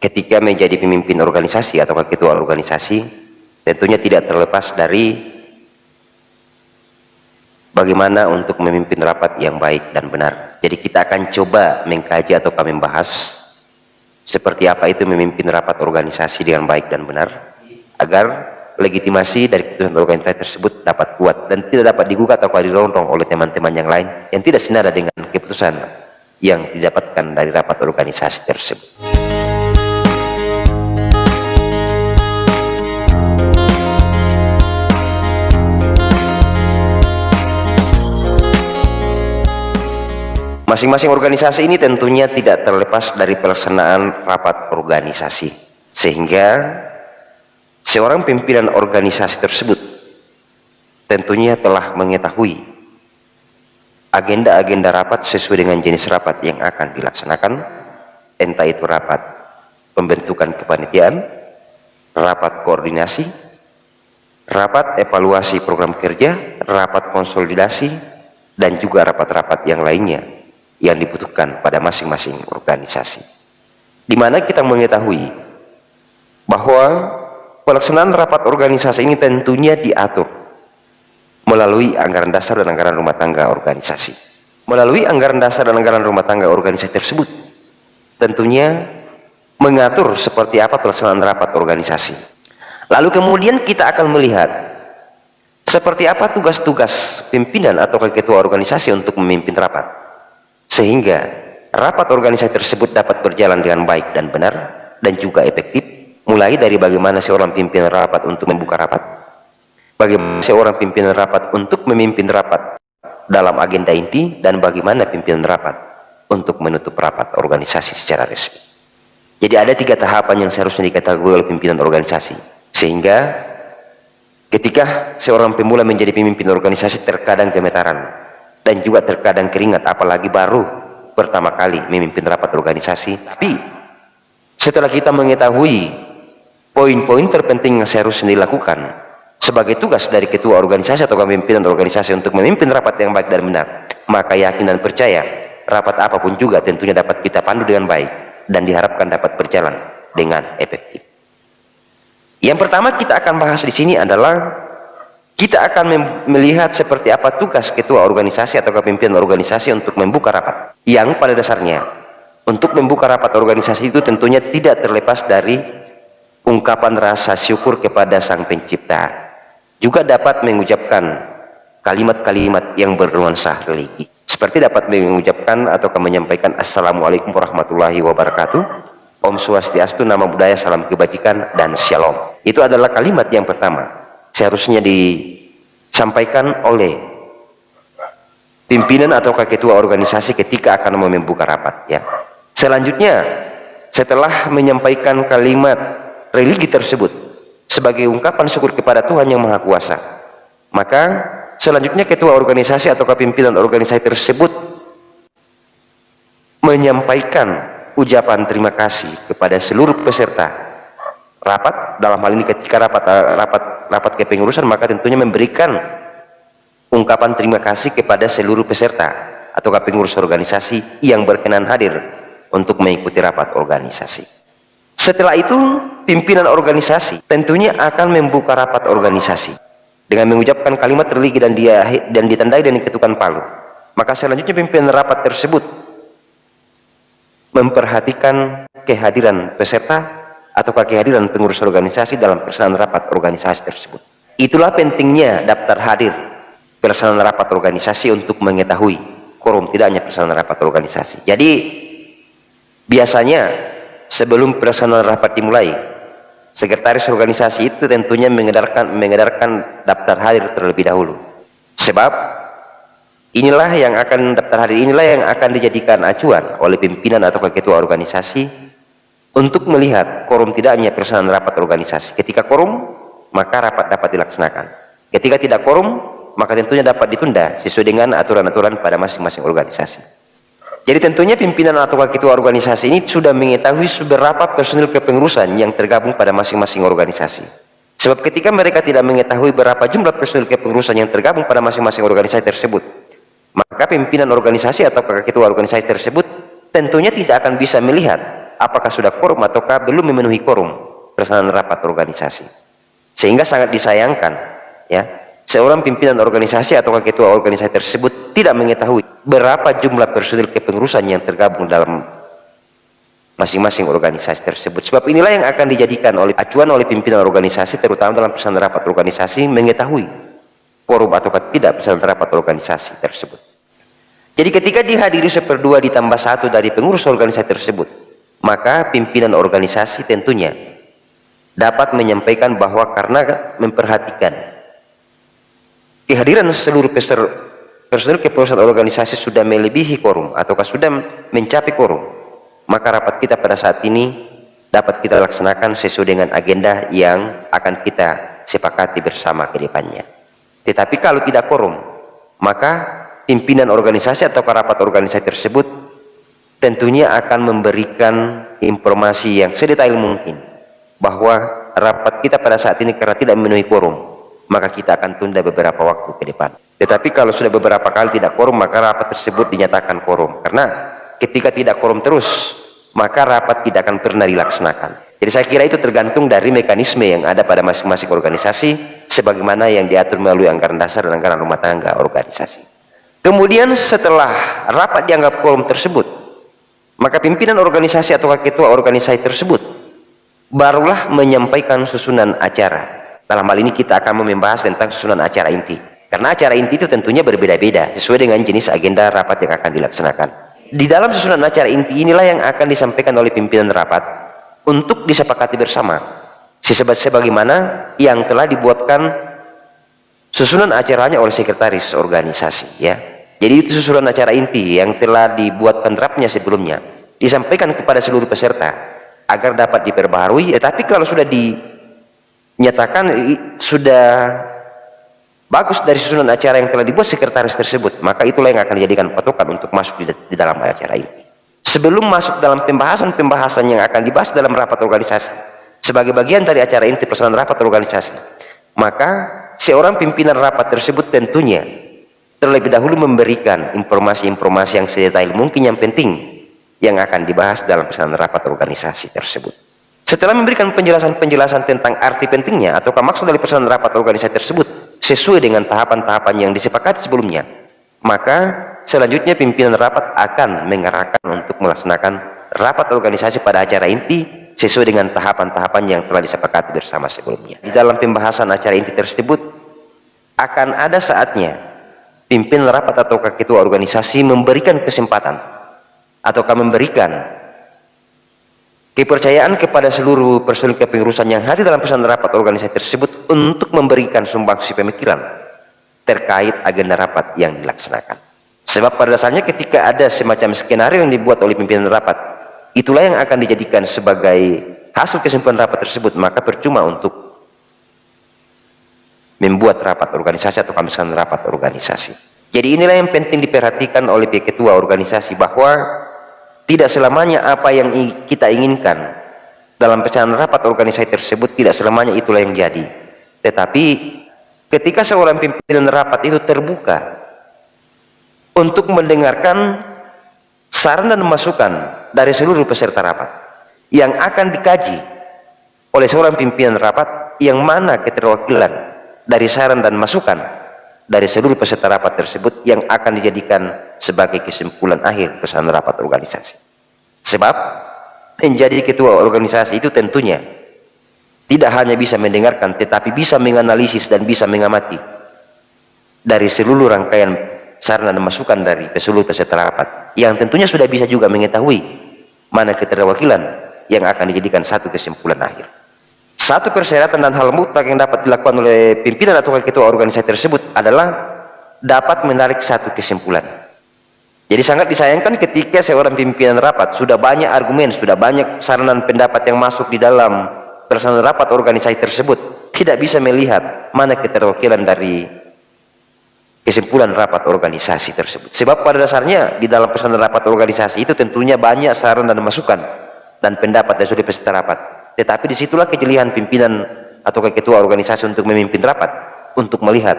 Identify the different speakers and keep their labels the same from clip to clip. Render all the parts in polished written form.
Speaker 1: ketika menjadi pemimpin organisasi atau ketua organisasi, tentunya tidak terlepas dari bagaimana untuk memimpin rapat yang baik dan benar. Jadi kita akan coba mengkaji atau membahas seperti apa itu memimpin rapat organisasi dengan baik dan benar, agar legitimasi dari keputusan organisasi tersebut dapat kuat dan tidak dapat digugat atau dirondong oleh teman-teman yang lain yang tidak senada dengan keputusan yang didapatkan dari rapat organisasi tersebut. Masing-masing organisasi ini tentunya tidak terlepas dari pelaksanaan rapat organisasi, sehingga seorang pimpinan organisasi tersebut tentunya telah mengetahui agenda-agenda rapat sesuai dengan jenis rapat yang akan dilaksanakan, entah itu rapat pembentukan kepanitiaan, rapat koordinasi, rapat evaluasi program kerja, rapat konsolidasi, dan juga rapat-rapat yang lainnya yang dibutuhkan pada masing-masing organisasi. Di mana kita mengetahui bahwa pelaksanaan rapat organisasi ini tentunya diatur melalui anggaran dasar dan anggaran rumah tangga organisasi. Melalui anggaran dasar dan anggaran rumah tangga organisasi tersebut tentunya mengatur seperti apa pelaksanaan rapat organisasi. Lalu kemudian kita akan melihat seperti apa tugas-tugas pimpinan atau ketua organisasi untuk memimpin rapat, sehingga rapat organisasi tersebut dapat berjalan dengan baik dan benar dan juga efektif, mulai dari bagaimana seorang pimpinan rapat untuk membuka rapat, bagaimana seorang pimpinan rapat untuk memimpin rapat dalam agenda inti, dan bagaimana pimpinan rapat untuk menutup rapat organisasi secara resmi. Jadi ada 3 tahapan yang seharusnya diketahui oleh pimpinan organisasi, sehingga ketika seorang pemula menjadi pemimpin organisasi terkadang gemetaran dan juga terkadang keringat, apalagi baru pertama kali memimpin rapat organisasi. Tapi setelah kita mengetahui poin-poin terpenting yang seharusnya dilakukan sebagai tugas dari ketua organisasi atau pimpinan organisasi untuk memimpin rapat yang baik dan benar, maka yakin dan percaya rapat apapun juga tentunya dapat kita pandu dengan baik dan diharapkan dapat berjalan dengan efektif. Yang pertama kita akan bahas di sini adalah kita akan melihat seperti apa tugas ketua organisasi atau pimpinan organisasi untuk membuka rapat, yang pada dasarnya untuk membuka rapat organisasi itu tentunya tidak terlepas dari ungkapan rasa syukur kepada Sang Pencipta, juga dapat mengucapkan kalimat-kalimat yang bernuansa religi, seperti dapat mengucapkan atau menyampaikan Assalamualaikum warahmatullahi wabarakatuh, Om Swastiastu, Namo Buddhaya, salam kebajikan, dan Shalom. Itu adalah kalimat yang pertama seharusnya disampaikan oleh pimpinan atau ketua organisasi ketika akan membuka rapat, ya. Selanjutnya, setelah menyampaikan kalimat religi tersebut sebagai ungkapan syukur kepada Tuhan yang Maha Kuasa, maka selanjutnya ketua organisasi atau pimpinan organisasi tersebut menyampaikan ucapan terima kasih kepada seluruh peserta rapat. Dalam hal ini ketika rapat kepengurusan, maka tentunya memberikan ungkapan terima kasih kepada seluruh peserta atau pengurus organisasi yang berkenan hadir untuk mengikuti rapat organisasi. Setelah itu pimpinan organisasi tentunya akan membuka rapat organisasi dengan mengucapkan kalimat religi dan ditandai dengan ketukan palu. Maka selanjutnya pimpinan rapat tersebut memperhatikan kehadiran peserta atau kehadiran pengurus organisasi dalam pelaksanaan rapat organisasi tersebut. Itulah pentingnya daftar hadir pelaksanaan rapat organisasi untuk mengetahui quorum tidaknya pelaksanaan rapat organisasi. Jadi biasanya sebelum pelaksanaan rapat dimulai, sekretaris organisasi itu tentunya mengedarkan daftar hadir terlebih dahulu. Sebab inilah yang akan daftar hadir inilah yang akan dijadikan acuan oleh pimpinan atau ketua organisasi untuk melihat quorum tidaknya pelaksanaan rapat organisasi. Ketika quorum, maka rapat dapat dilaksanakan. Ketika tidak quorum, maka tentunya dapat ditunda sesuai dengan aturan-aturan pada masing-masing organisasi. Jadi tentunya pimpinan atau ketua organisasi ini sudah mengetahui seberapa personil kepengurusan yang tergabung pada masing-masing organisasi. Sebab ketika mereka tidak mengetahui berapa jumlah personil kepengurusan yang tergabung pada masing-masing organisasi tersebut, maka pimpinan organisasi atau ketua organisasi tersebut tentunya tidak akan bisa melihat apakah sudah quorum ataukah belum memenuhi quorum pelaksanaan rapat organisasi. Sehingga sangat disayangkan ya, seorang pimpinan organisasi atau ketua organisasi tersebut tidak mengetahui berapa jumlah personil kepengurusan yang tergabung dalam masing-masing organisasi tersebut. Sebab inilah yang akan dijadikan oleh acuan oleh pimpinan organisasi, terutama dalam pelaksanaan rapat organisasi, mengetahui quorum atau tidak pelaksanaan rapat organisasi tersebut. Jadi ketika dihadiri 1/2 ditambah 1 dari pengurus organisasi tersebut, maka pimpinan organisasi tentunya dapat menyampaikan bahwa karena memperhatikan kehadiran seluruh personil kepengurusan organisasi sudah melebihi quorum ataukah sudah mencapai quorum, maka rapat kita pada saat ini dapat kita laksanakan sesuai dengan agenda yang akan kita sepakati bersama ke depannya. Tetapi kalau tidak quorum, maka pimpinan organisasi atau rapat organisasi tersebut tentunya akan memberikan informasi yang sedetail mungkin bahwa rapat kita pada saat ini karena tidak memenuhi quorum, maka kita akan tunda beberapa waktu ke depan. Tetapi kalau sudah beberapa kali tidak quorum, maka rapat tersebut dinyatakan quorum. Karena ketika tidak quorum terus, maka rapat tidak akan pernah dilaksanakan. Jadi saya kira itu tergantung dari mekanisme yang ada pada masing-masing organisasi, sebagaimana yang diatur melalui anggaran dasar dan anggaran rumah tangga organisasi. Kemudian setelah rapat dianggap quorum tersebut, maka pimpinan organisasi atau ketua organisasi tersebut barulah menyampaikan susunan acara. Dalam hal ini kita akan membahas tentang susunan acara inti. Karena acara inti itu tentunya berbeda-beda sesuai dengan jenis agenda rapat yang akan dilaksanakan. Di dalam susunan acara inti inilah yang akan disampaikan oleh pimpinan rapat untuk disepakati bersama sebagaimana yang telah dibuatkan susunan acaranya oleh sekretaris organisasi ya. Jadi itu susunan acara inti yang telah dibuatkan draftnya sebelumnya, disampaikan kepada seluruh peserta agar dapat diperbaharui. Tetapi kalau sudah dinyatakan sudah bagus dari susunan acara yang telah dibuat sekretaris tersebut, maka itulah yang akan dijadikan patokan untuk masuk di dalam acara ini. Sebelum masuk dalam pembahasan yang akan dibahas dalam rapat organisasi sebagai bagian dari acara inti pelaksanaan rapat organisasi, maka seorang pimpinan rapat tersebut tentunya terlebih dahulu memberikan informasi-informasi yang sedetail mungkin yang penting yang akan dibahas dalam pelaksanaan rapat organisasi tersebut. Setelah memberikan penjelasan-penjelasan tentang arti pentingnya atau maksud dari pelaksanaan rapat organisasi tersebut sesuai dengan tahapan-tahapan yang disepakati sebelumnya, maka selanjutnya pimpinan rapat akan mengarahkan untuk melaksanakan rapat organisasi pada acara inti sesuai dengan tahapan-tahapan yang telah disepakati bersama sebelumnya. Di dalam pembahasan acara inti tersebut akan ada saatnya pimpinan rapat atau ketua organisasi memberikan kesempatan ataukah memberikan kepercayaan kepada seluruh personil kepengurusan yang hadir dalam pelaksanaan rapat organisasi tersebut untuk memberikan sumbangsi pemikiran terkait agenda rapat yang dilaksanakan. Sebab pada dasarnya ketika ada semacam skenario yang dibuat oleh pimpinan rapat, itulah yang akan dijadikan sebagai hasil kesimpulan rapat tersebut, maka percuma untuk membuat rapat organisasi atau pelaksanaan rapat organisasi. Jadi inilah yang penting diperhatikan oleh ketua organisasi, bahwa tidak selamanya apa yang kita inginkan dalam pelaksanaan rapat organisasi tersebut tidak selamanya itulah yang jadi. Tetapi ketika seorang pimpinan rapat itu terbuka untuk mendengarkan saran dan masukan dari seluruh peserta rapat yang akan dikaji oleh seorang pimpinan rapat, yang mana keterwakilan dari saran dan masukan dari seluruh peserta rapat tersebut yang akan dijadikan sebagai kesimpulan akhir pelaksanaan rapat organisasi. Sebab menjadi ketua organisasi itu tentunya tidak hanya bisa mendengarkan, tetapi bisa menganalisis dan bisa mengamati dari seluruh rangkaian saran dan masukan dari seluruh peserta rapat, yang tentunya sudah bisa juga mengetahui mana keterwakilan yang akan dijadikan satu kesimpulan akhir. Satu persyaratan dan hal mutlak yang dapat dilakukan oleh pimpinan atau ketua organisasi tersebut adalah dapat menarik satu kesimpulan. Jadi sangat disayangkan ketika seorang pimpinan rapat sudah banyak argumen, sudah banyak saran dan pendapat yang masuk di dalam pelaksanaan rapat organisasi tersebut, tidak bisa melihat mana keterwakilan dari kesimpulan rapat organisasi tersebut. Sebab pada dasarnya di dalam pelaksanaan rapat organisasi itu tentunya banyak saran dan masukan dan pendapat dari seluruh peserta rapat. Tetapi disitulah kejelian pimpinan atau ketua organisasi untuk memimpin rapat, untuk melihat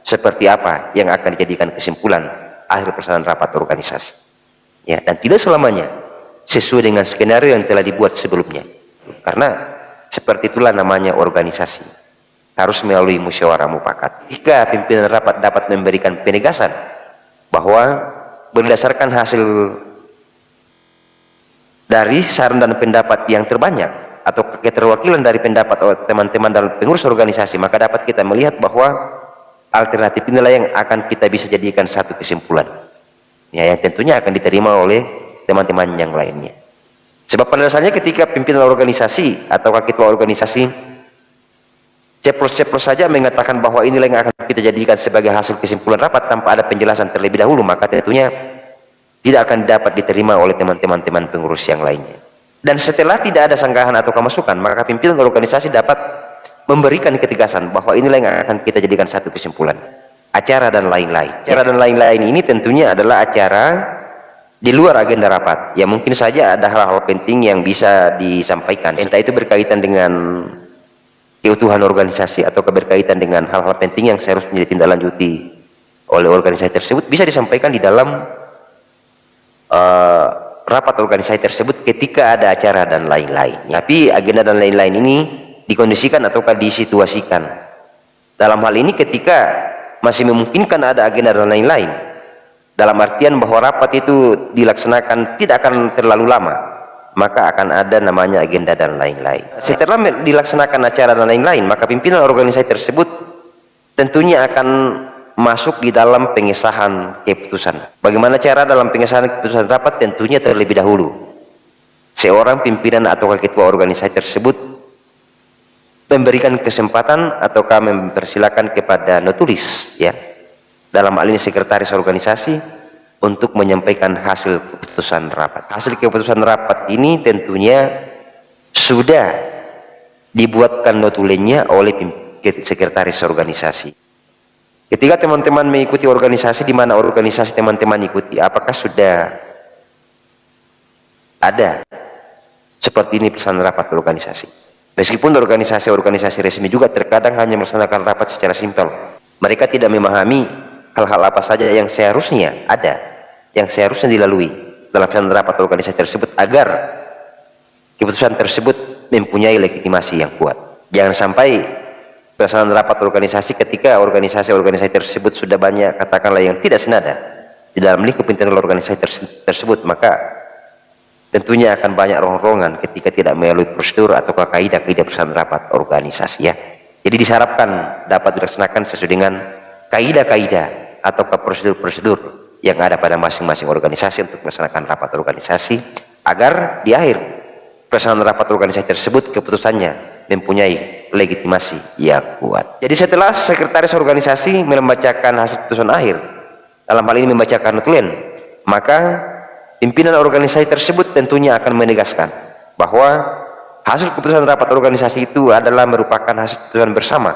Speaker 1: seperti apa yang akan dijadikan kesimpulan akhir pelaksanaan rapat organisasi. Ya, dan tidak selamanya sesuai dengan skenario yang telah dibuat sebelumnya. Karena seperti itulah namanya organisasi, harus melalui musyawarah mufakat. Jika pimpinan rapat dapat memberikan penegasan bahwa berdasarkan hasil dari saran dan pendapat yang terbanyak atau keterwakilan dari pendapat teman-teman dalam pengurus organisasi, maka dapat kita melihat bahwa alternatif inilah yang akan kita bisa jadikan satu kesimpulan, ya, yang tentunya akan diterima oleh teman-teman yang lainnya. Sebab pada dasarnya ketika pimpinan organisasi atau ketua organisasi ceplos-ceplos saja mengatakan bahwa inilah yang akan kita jadikan sebagai hasil kesimpulan rapat tanpa ada penjelasan terlebih dahulu, maka tentunya tidak akan dapat diterima oleh teman-teman pengurus yang lainnya. Dan setelah tidak ada sanggahan atau masukan, maka pimpinan organisasi dapat memberikan ketegasan bahwa inilah yang akan kita jadikan satu kesimpulan. Acara dan lain-lain. Acara dan lain-lain ini tentunya adalah acara di luar agenda rapat, ya mungkin saja ada hal-hal penting yang bisa disampaikan, entah itu berkaitan dengan keutuhan organisasi atau berkaitan dengan hal-hal penting yang seharusnya ditindaklanjuti oleh organisasi tersebut, bisa disampaikan di dalam rapat organisasi tersebut ketika ada acara dan lain-lain. Tapi agenda dan lain-lain ini dikondisikan ataukah disituasikan. Dalam hal ini ketika masih memungkinkan ada agenda dan lain-lain, dalam artian bahwa rapat itu dilaksanakan tidak akan terlalu lama, maka akan ada namanya agenda dan lain-lain. Setelah dilaksanakan acara dan lain-lain, maka pimpinan organisasi tersebut tentunya akan masuk di dalam pengesahan keputusan. Bagaimana cara dalam pengesahan keputusan rapat? Tentunya terlebih dahulu seorang pimpinan atau ketua organisasi tersebut memberikan kesempatan ataukah mempersilakan kepada notulis, ya, dalam hal ini sekretaris organisasi, untuk menyampaikan hasil keputusan rapat. Hasil keputusan rapat ini tentunya sudah dibuatkan notulennya oleh sekretaris organisasi. Ketika teman-teman mengikuti organisasi, di mana organisasi teman-teman ikuti, apakah sudah ada seperti ini pesan rapat organisasi? Meskipun organisasi-organisasi resmi juga terkadang hanya melaksanakan rapat secara simpel, mereka tidak memahami hal-hal apa saja yang seharusnya ada, yang seharusnya dilalui dalam pesan rapat organisasi tersebut agar keputusan tersebut mempunyai legitimasi yang kuat. Jangan sampai pelaksanaan rapat organisasi ketika organisasi-organisasi tersebut sudah banyak katakanlah yang tidak senada di dalam lingkup internal organisasi tersebut, maka tentunya akan banyak rongrongan ketika tidak melalui prosedur atau kaidah-kaidah pelaksanaan rapat organisasi, ya. Jadi diharapkan dapat dilaksanakan sesuai dengan kaidah-kaidah atau prosedur-prosedur yang ada pada masing-masing organisasi untuk melaksanakan rapat organisasi, agar di akhir pelaksanaan rapat organisasi tersebut keputusannya mempunyai legitimasi yang kuat. Jadi setelah sekretaris organisasi membacakan hasil keputusan akhir, dalam hal ini membacakan notulen, maka pimpinan organisasi tersebut tentunya akan menegaskan bahwa hasil keputusan rapat organisasi itu adalah merupakan hasil keputusan bersama,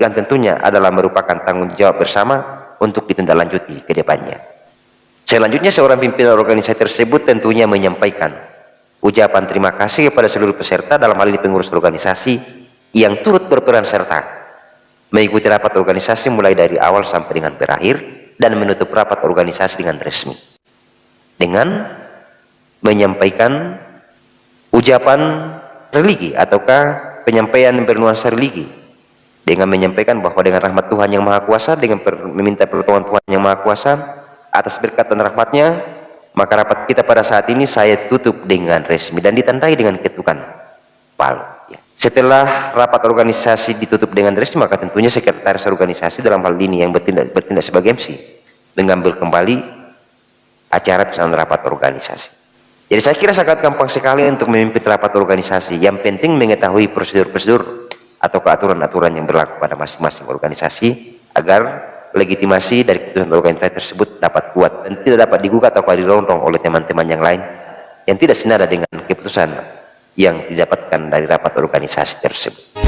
Speaker 1: yang tentunya adalah merupakan tanggung jawab bersama untuk ditindaklanjuti ke depannya. Selanjutnya seorang pimpinan organisasi tersebut tentunya menyampaikan ucapan terima kasih kepada seluruh peserta, dalam hal ini pengurus organisasi yang turut berperan serta mengikuti rapat organisasi mulai dari awal sampai dengan berakhir, dan menutup rapat organisasi dengan resmi dengan menyampaikan ucapan religi ataukah penyampaian bernuansa religi, dengan menyampaikan bahwa dengan rahmat Tuhan yang Maha Kuasa, dengan meminta pertolongan Tuhan yang Maha Kuasa atas berkat dan rahmatnya, maka rapat kita pada saat ini saya tutup dengan resmi dan ditandai dengan ketukan palu. Setelah rapat organisasi ditutup dengan resmi, maka tentunya sekretaris organisasi dalam hal ini yang bertindak sebagai MC mengambil kembali acara pelaksanaan rapat organisasi. Jadi saya kira sangat gampang sekali untuk memimpin rapat organisasi. Yang penting mengetahui prosedur-prosedur atau aturan-aturan yang berlaku pada masing-masing organisasi agar legitimasi dari keputusan organisasi tersebut dapat kuat dan tidak dapat digugat atau dirongrong oleh teman-teman yang lain yang tidak senada dengan keputusan yang didapatkan dari rapat organisasi tersebut.